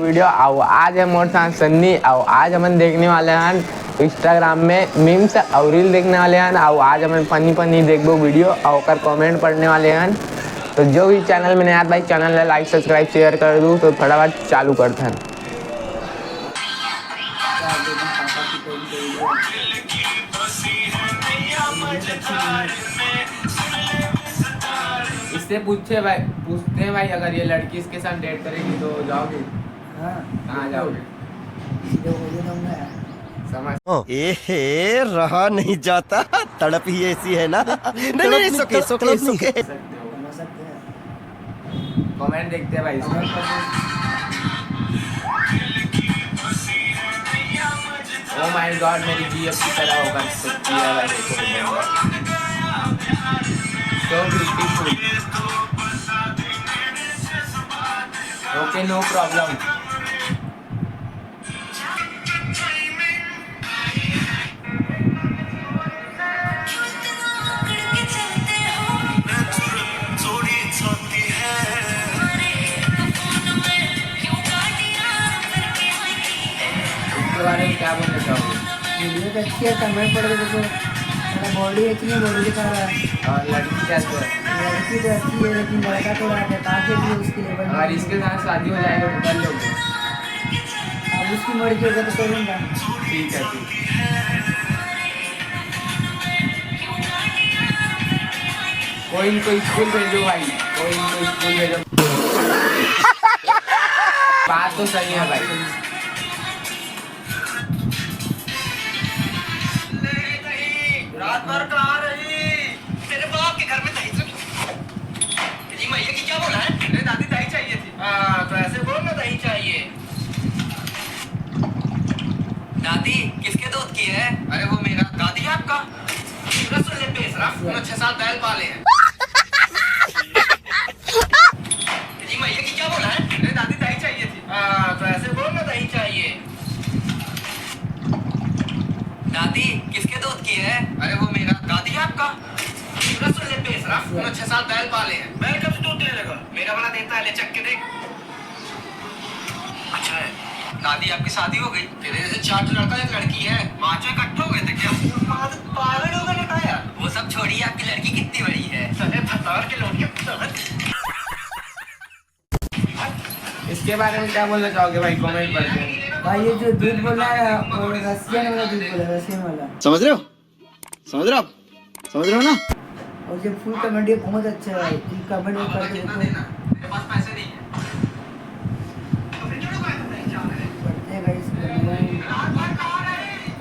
Video आओ आज है मोर साथ सन्नी आओ आज हम देखने वाले हैं इंस्टाग्राम में मीम्स और रील देखने वाले हैं आओ आज हम फनी देखो वीडियो और कमेंट पढ़ने वाले हैं। तो जो भी चैनल में नया भाई चैनल है लाइक सब्सक्राइब शेयर कर दूँ तो फटाफट चालू करते हैं। इससे पूछते हैं भाई अगर ये लड़की इसके साथ डेट करेगी तो जाओगे? कहाँ जाओगे? समझ रहा नहीं जाता, तड़प ही ऐसी है ना। नहीं सोके कमेंट देखते हैं भाई इसमें। ओ माय गॉड मेरी जीएफ की तरह होगा सकती है भाई देखो so beautiful okay no problem इसके बारे में क्या बोलना चाहोगे? वीडियो तो अच्छी है, कमेंट पढ़ के देखो। मेरा बॉडी अच्छी नहीं, बॉडी दिखा रहा है। और लड़की कैसे है? लड़की तो अच्छी है लेकिन लड़का तो काफी भी उसके लेवल में। अगर इसके साथ शादी हो जाएगा तो कर लोगे? अब उसकी मर्जी होगा तो करूँगा। ठीक है ठीक है। कोई इनको स्कूल भेजो भाई, कोई इनको स्कूल भेजो। बात तो सही है भाई। रात भर कहाँ रही? तेरे बाप के घर में दही तेरी मैया की क्या बोला है? अरे दादी दही चाहिए थी। हाँ तो ऐसे बोल ना दही चाहिए। दादी किसके दूध की है? अरे वो मेरा दादी है आपका। रसगुल्ले बेच रहा, 6 साल बैल पाले हैं। तेरी मैया की क्या बोला है? अरे दादी दही चाहिए थी। हाँ तो ऐसे बोल ना दही चाहिए। दादी किसके दूध की है? अरे वो मेरा दादी है आपका। रसगुल्ले बेच रहा, 6 साल बैल पाले हैं। बैल कब से दूध देने लगा? मेरा वाला देता है, ले चख के देख। अच्छा है। दादी आपकी शादी हो गई? तेरे जैसे 4 लड़का एक लड़की है, 5 इकट्ठे हो गए थे क्या? पागल हो गए बताया। वो सब छोड़िए, आपकी लड़की कितनी बड़ी है? अरे फतार के लौटिया। इसके बारे में क्या बोलना चाहोगे भाई? कमेंट करके भाई ये जो दूध बोला है वो रसियन वाला दूध बोला है, रसियन वाला। समझ रहे हो ना? और जो फुल कमेंट ये बहुत अच्छा है, कमेंट में करके देखो। मेरे पास पैसे नहीं है। पढ़ते हैं गाइस कमेंट।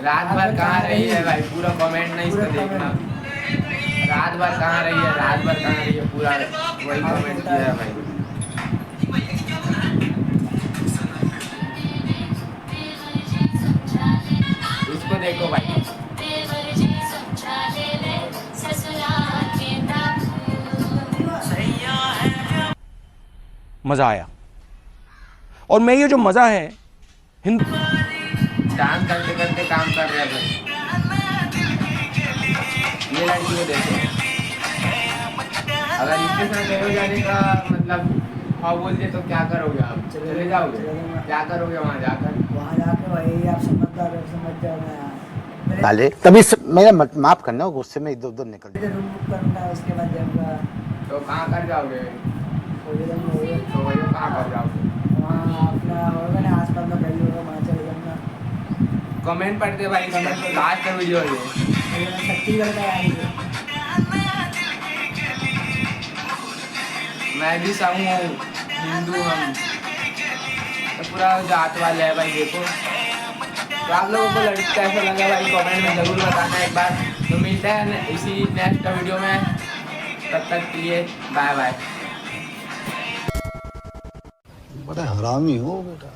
रात भर कहाँ रही है भाई? पूरा कमेंट नहीं इसका देखना। रात भर कहाँ रही है? रात भर कहाँ रही है? पूरा वही कमेंट किया है भाई। इसको देखो भाई। मजा आया और मैं ये जो मजा है डांस करते करते काम कर रहे हैं भाई। ये लड़की को देखो, अगर इसके साथ हो जाने का मतलब हाँ बोल दे तो क्या करोगे आप? चले जाओगे? क्या करोगे वहाँ जाकर? वहाँ जाके भाई आप समझदार हो, समझ जाओगे यार। डाले तभी मेरा माफ करना, गुस्से में इधर उधर निकल पहले रूम बुक करूँगा, उसके बाद जाऊँगा। तो कहाँ कर जाओगे? तो वही कहाँ कर जाओगे? वहाँ अपना होगा ना आसपास में कहीं होगा, वहाँ चले जाऊँगा। कमेंट पढ़ते भाई, कमेंट तो लास्ट का वीडियो है ये। छत्तीसगढ़ का आएंगे। मैं भी सब हूँ हिंदू, हम तो पूरा जात वाले है भाई देखो। तो आप लोगों को लड़की कैसा लगा भाई कमेंट में ज़रूर बताना एक बार। तो मिलते हैं इसी नेक्स्ट वीडियो में, तब तक के लिए बाय बाय। बड़ा हरामी हो बेटा।